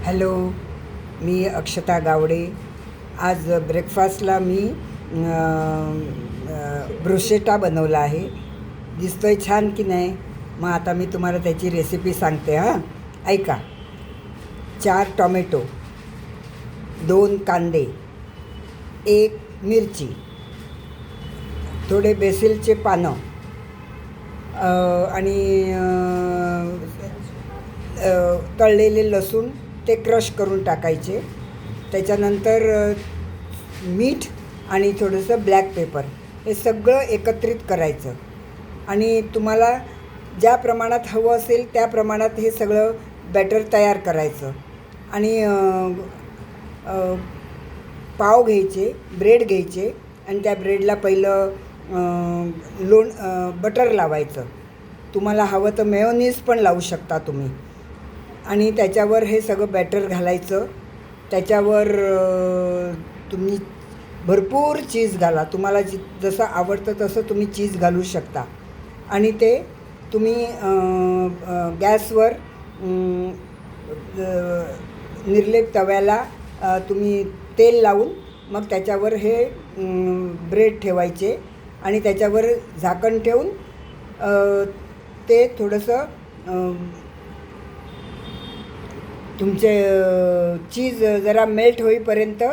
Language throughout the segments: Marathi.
हॅलो, मी अक्षता गावडे. आज ब्रेकफास्टला मी ब्रुशेटा बनवला आहे. दिसतोय छान की नाही? मग आता मी तुम्हाला त्याची रेसिपी सांगते. ऐका. 4 टोमॅटो, 2 कांदे, 1 मिरची, थोडे बेसिलचे पानं आणि तळलेले लसूण ते क्रश करून टाकायचे. त्याच्यानंतर मीठ आणि थोडंसं ब्लॅक पेपर हे सगळं एकत्रित करायचं. आणि तुम्हाला ज्या प्रमाणात हवं असेल त्या प्रमाणात हे सगळं बॅटर तयार करायचं. आणि पाव घ्यायचे, ब्रेड घ्यायचे आणि त्या ब्रेडला पहिलं बटर लावायचं. तुम्हाला हवं तर मेयोनीज पण लावू शकता तुम्ही. आणि त्याच्यावर हे सगळं बॅटर घालायचं. त्याच्यावर तुम्ही भरपूर चीज घाला. तुम्हाला जसं आवडतं तसं तुम्ही चीज घालू शकता. आणि ते तुम्ही गॅसवर निर्लेप तव्याला तुम्ही तेल लावून मग त्याच्यावर हे ब्रेड ठेवायचे आणि त्याच्यावर झाकण ठेवून ते थोडंसं तुमचे चीज जरा मेल्ट होईपर्यंत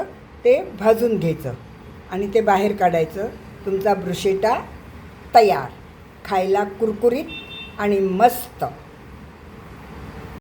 ते भाजून घ्यायचं आणि ते बाहेर काढायचं. तुमचा ब्रुशेटा तयार. खायला कुरकुरीत आणि मस्त.